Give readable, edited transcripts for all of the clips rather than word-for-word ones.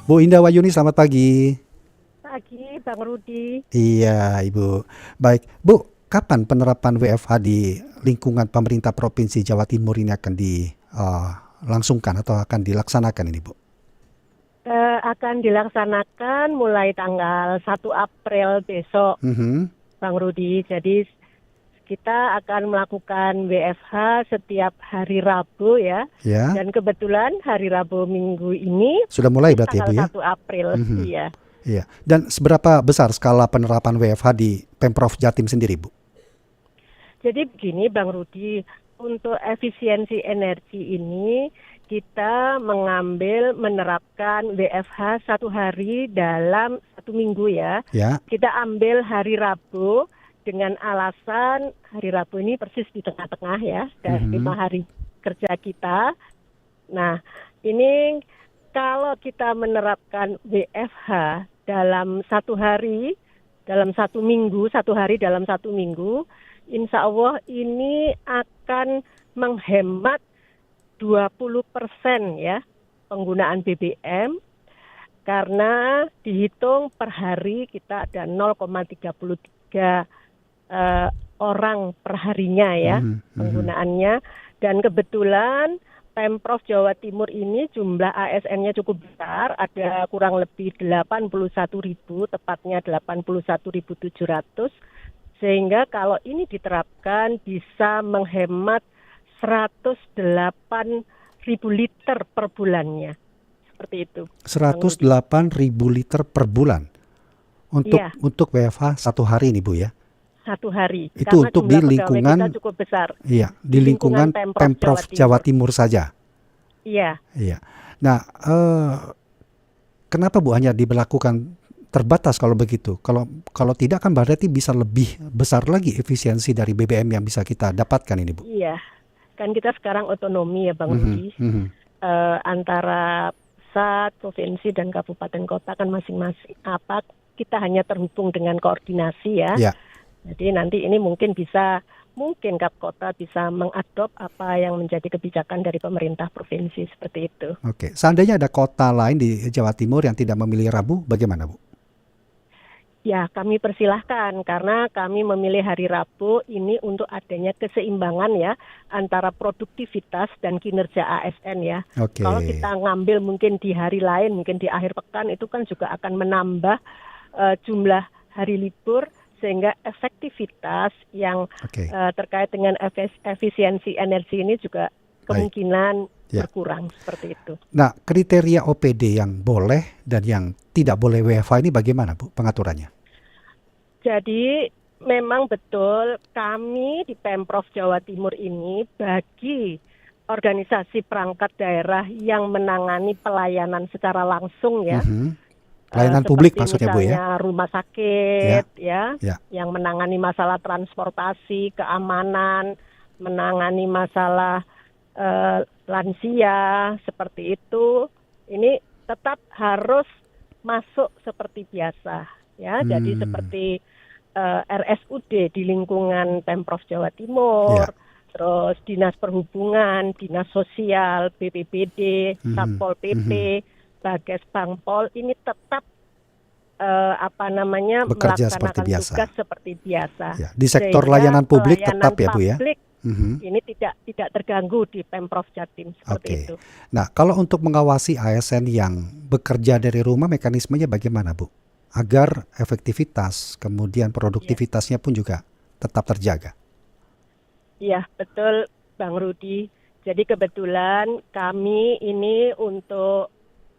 Bu Indah Wayuni, selamat pagi. Pagi, Bang Rudi. Iya, Ibu. Baik, Bu, kapan penerapan WFH di lingkungan pemerintah Provinsi Jawa Timur ini akan dilangsungkan atau akan dilaksanakan ini, Bu? Akan dilaksanakan mulai tanggal 1 April besok, Mhm. Bang Rudi. Jadi kita akan melakukan WFH setiap hari Rabu ya. Ya, Dan kebetulan hari Rabu minggu ini sudah mulai berarti ya, tanggal Bu ya? 1 April. Mhm. Iya. Iya. Dan seberapa besar skala penerapan WFH di Pemprov Jatim sendiri, Bu? Jadi begini Bang Rudi, untuk efisiensi energi ini kita menerapkan WFH 1 hari dalam 1 minggu ya. Ya. Kita ambil hari Rabu dengan alasan hari Rabu ini persis di tengah-tengah ya, dari Mhm. 5 hari kerja kita. Nah, ini kalau kita menerapkan WFH dalam 1 hari, dalam 1 minggu, 1 hari dalam 1 minggu, insya Allah ini akan menghemat 20% ya penggunaan BBM karena dihitung per hari kita ada 0,33 orang perharinya ya Mhm. Mhm. penggunaannya, dan kebetulan Pemprov Jawa Timur ini jumlah ASN-nya cukup besar, ada kurang lebih 81.000, tepatnya 81.700, sehingga kalau ini diterapkan bisa menghemat 108.000 liter per bulannya, seperti itu, Bang Rudi. 108.000 liter per bulan untuk Iya, WFH 1 hari ini, Bu ya. 1 hari, Itu karena untuk di jumlah pegawai kita lingkungan, cukup besar iya, di di lingkungan lingkungan Pemprov Jawa Pemprov Jawa Timur. Timur saja. Iya. Iya. Nah, kenapa Bu hanya diberlakukan terbatas kalau begitu? Kalau kalau tidak kan berarti bisa lebih besar lagi efisiensi dari BBM yang bisa kita dapatkan ini, Bu. Iya, kan kita sekarang otonomi ya Bang Mhm. Rudi. Mhm. Antara pusat, provinsi dan kabupaten kota kan masing-masing kita hanya terhubung dengan koordinasi ya. Ya. Jadi nanti ini mungkin Kap Kota bisa mengadop apa yang menjadi kebijakan dari pemerintah provinsi seperti itu. Oke. Seandainya ada kota lain di Jawa Timur yang tidak memilih Rabu, bagaimana, Bu? Ya, kami persilahkan karena kami memilih hari Rabu ini untuk adanya keseimbangan ya antara produktivitas dan kinerja ASN ya. Oke. Kalau kita ngambil mungkin di hari lain, mungkin di akhir pekan itu kan juga akan menambah jumlah hari libur sehingga efektivitas yang Oke. terkait dengan efisiensi energi ini juga Baik. kemungkinan Ya. berkurang seperti itu. Nah, kriteria OPD yang boleh dan yang tidak boleh WFH ini bagaimana, Bu, pengaturannya? Jadi memang betul kami di Pemprov Jawa Timur ini bagi organisasi perangkat daerah yang menangani pelayanan secara langsung ya, Mhm. Pelayanan publik seperti maksudnya, Bu ya? misalnya rumah Ya. sakit ya, Ya. yang menangani masalah transportasi, keamanan, menangani masalah lansia, seperti itu. Ini tetap harus masuk seperti biasa ya. Jadi Hmm. seperti RSUD di lingkungan Pemprov Jawa Timur, Ya. terus Dinas Perhubungan, Dinas Sosial, BPBD, Mhm. Satpol Mhm. PP, Bages Bangpol ini tetap Bekerja seperti melaksanakan biasa. tugas seperti biasa, Ya. Di sektor sehingga layanan publik tetap pelayanan ya, Bu ya? publik Mhm. ini tidak terganggu di Pemprov Jatim seperti Oke. itu. Nah, kalau untuk mengawasi ASN yang bekerja dari rumah, mekanismenya bagaimana, Bu? Agar efektivitas, kemudian Ya, produktivitasnya pun juga tetap terjaga. iya betul Bang Rudi. Jadi kebetulan kami ini untuk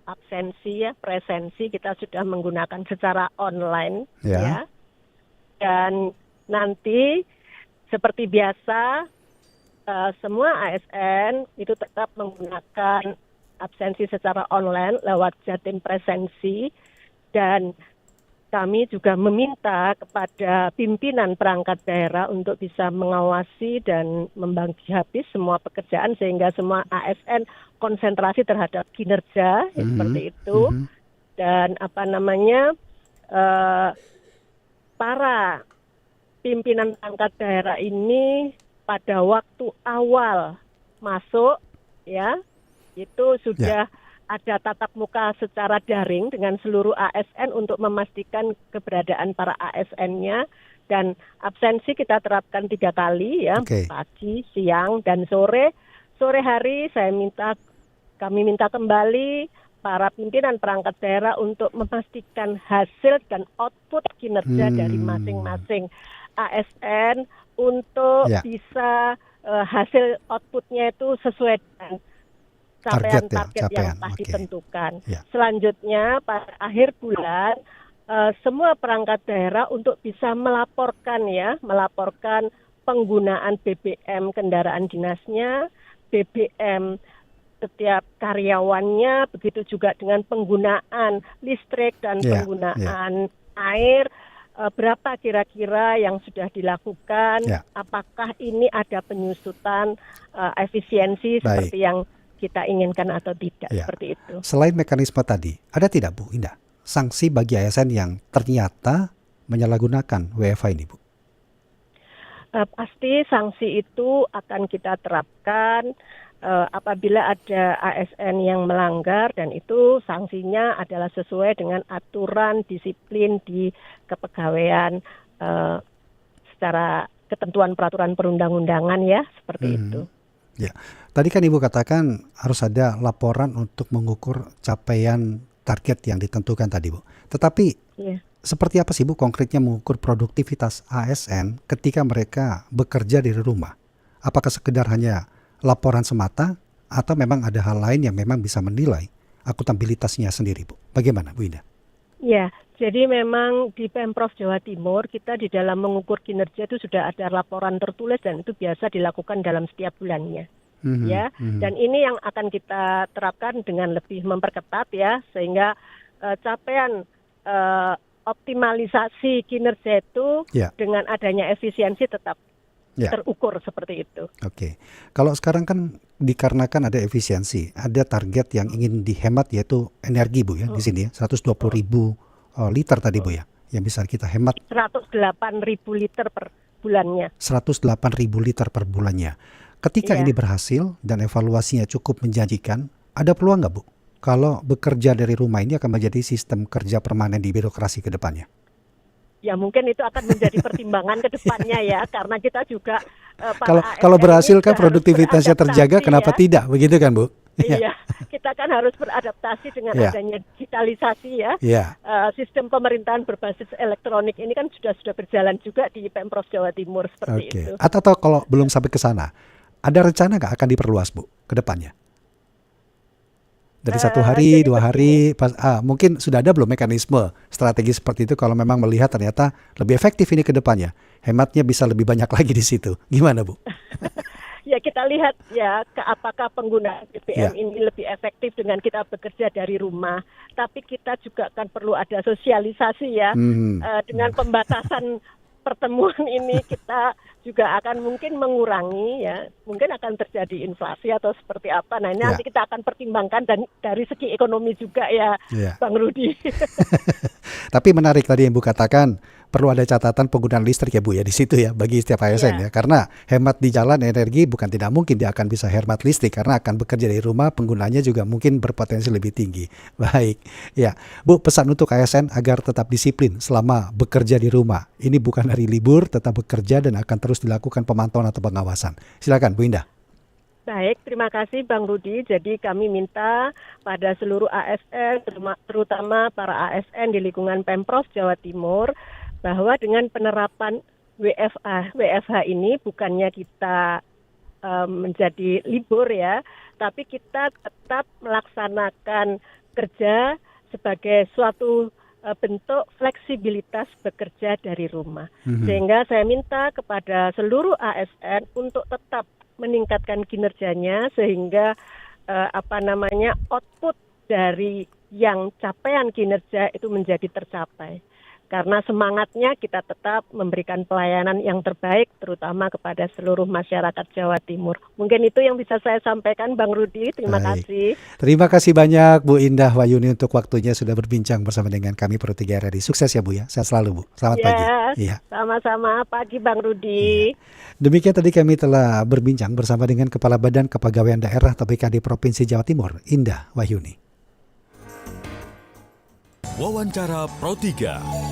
absensi ya, presensi kita sudah menggunakan secara online Ya. ya. Dan nanti seperti biasa semua ASN itu tetap menggunakan absensi secara online lewat Jatim Presensi, dan kami juga meminta kepada pimpinan perangkat daerah untuk bisa mengawasi dan membagi habis semua pekerjaan sehingga semua ASN konsentrasi terhadap kinerja ya, Mhm. seperti itu. Mhm. Dan para pimpinan perangkat daerah ini pada waktu awal masuk ya itu Ya. sudah ada tatap muka secara daring dengan seluruh ASN untuk memastikan keberadaan para ASN-nya, dan absensi kita terapkan 3 kali ya, Oke. pagi, siang, dan sore. Sore hari kami minta kembali para pimpinan perangkat daerah untuk memastikan hasil dan output kinerja dari masing-masing ASN untuk Ya. bisa hasil outputnya itu sesuai dengan Target capaian-target yang capaian. telah Oke. ditentukan. Ya. Selanjutnya pada akhir bulan semua perangkat daerah untuk bisa melaporkan penggunaan BBM kendaraan dinasnya, BBM setiap karyawannya, begitu juga dengan penggunaan listrik dan penggunaan air. Berapa kira-kira yang sudah dilakukan, apakah ini ada penyusutan efisiensi seperti yang kita inginkan atau tidak, seperti itu. Selain mekanisme tadi, ada tidak Bu Indah sanksi bagi ASN yang ternyata menyalahgunakan WFH ini, Bu? Pasti sanksi itu akan kita terapkan apabila ada ASN yang melanggar, dan itu sanksinya adalah sesuai dengan aturan disiplin di kepegawaian secara ketentuan peraturan perundang-undangan ya, seperti itu. Ya, tadi kan Ibu katakan harus ada laporan untuk mengukur capaian target yang ditentukan tadi, Bu. Tetapi seperti apa sih Bu konkretnya mengukur produktivitas ASN ketika mereka bekerja dari rumah? Apakah sekedar hanya laporan semata atau memang ada hal lain yang memang bisa menilai akuntabilitasnya sendiri, Bu? Bagaimana, Bu Indah? Ya, jadi memang di Pemprov Jawa Timur kita di dalam mengukur kinerja itu sudah ada laporan tertulis, dan itu biasa dilakukan dalam setiap bulannya. Dan ini yang akan kita terapkan dengan lebih memperketat ya, sehingga capaian optimalisasi kinerja itu dengan adanya efisiensi tetap terukur seperti itu. Oke. Kalau sekarang kan dikarenakan ada efisiensi, ada target yang ingin dihemat yaitu energi, Bu ya, di sini ya, 120.000 liter tadi, Bu ya, yang bisa kita hemat. 108.000 liter per bulannya. 108.000 liter per bulannya. Ketika ini berhasil dan evaluasinya cukup menjanjikan, ada peluang nggak, Bu, kalau bekerja dari rumah ini akan menjadi sistem kerja permanen di birokrasi ke depannya? Ya mungkin itu akan menjadi pertimbangan ke depannya ya, karena kita juga kalau berhasil kan produktivitasnya terjaga, kenapa tidak, begitu kan, Bu? Iya, kita kan harus beradaptasi dengan adanya digitalisasi ya. Sistem pemerintahan berbasis elektronik ini kan sudah berjalan juga di Pemprov Jawa Timur seperti itu. Atau kalau belum sampai ke sana, ada rencana nggak akan diperluas, Bu, ke depannya? Dari 1 hari, 2 hari, mungkin sudah ada belum mekanisme strategi seperti itu kalau memang melihat ternyata lebih efektif ini ke depannya, hematnya bisa lebih banyak lagi di situ. Gimana, Bu? Ya kita lihat ya apakah penggunaan BBM ini lebih efektif dengan kita bekerja dari rumah. Tapi kita juga kan perlu ada sosialisasi ya. Dengan pembatasan pertemuan ini kita juga akan mungkin mengurangi ya. Mungkin akan terjadi inflasi atau seperti apa. Nah ini nanti kita akan pertimbangkan, dan dari segi ekonomi juga ya, Bang Rudi. Tapi menarik tadi yang Bu katakan, perlu ada catatan penggunaan listrik ya, Bu ya, di situ ya, bagi setiap ASN ya. Karena hemat di jalan energi bukan tidak mungkin dia akan bisa hemat listrik, karena akan bekerja dari rumah, penggunanya juga mungkin berpotensi lebih tinggi. Baik. Ya, Bu, pesan untuk ASN agar tetap disiplin selama bekerja di rumah. Ini bukan hari libur, tetap bekerja dan akan terus dilakukan pemantauan atau pengawasan. Silakan, Bu Indah. Baik, terima kasih Bang Rudi. Jadi kami minta pada seluruh ASN, terutama para ASN di lingkungan Pemprov Jawa Timur, bahwa dengan penerapan WFH ini bukannya kita menjadi libur ya, tapi kita tetap melaksanakan kerja sebagai suatu bentuk fleksibilitas bekerja dari rumah. Sehingga saya minta kepada seluruh ASN untuk tetap meningkatkan kinerjanya, sehingga output dari yang capaian kinerja itu menjadi tercapai. Karena semangatnya kita tetap memberikan pelayanan yang terbaik, terutama kepada seluruh masyarakat Jawa Timur. Mungkin itu yang bisa saya sampaikan, Bang Rudi. Terima kasih. Terima kasih banyak Bu Indah Wahyuni untuk waktunya sudah berbincang bersama dengan kami Pro 3 RRI. Sukses ya Bu ya. Sehat selalu Bu. Selamat pagi. Iya. Sama-sama pagi Bang Rudi. Demikian tadi kami telah berbincang bersama dengan Kepala Badan Kepegawaian Daerah atau BKD Provinsi Jawa Timur, Indah Wahyuni. Wawancara Pro 3.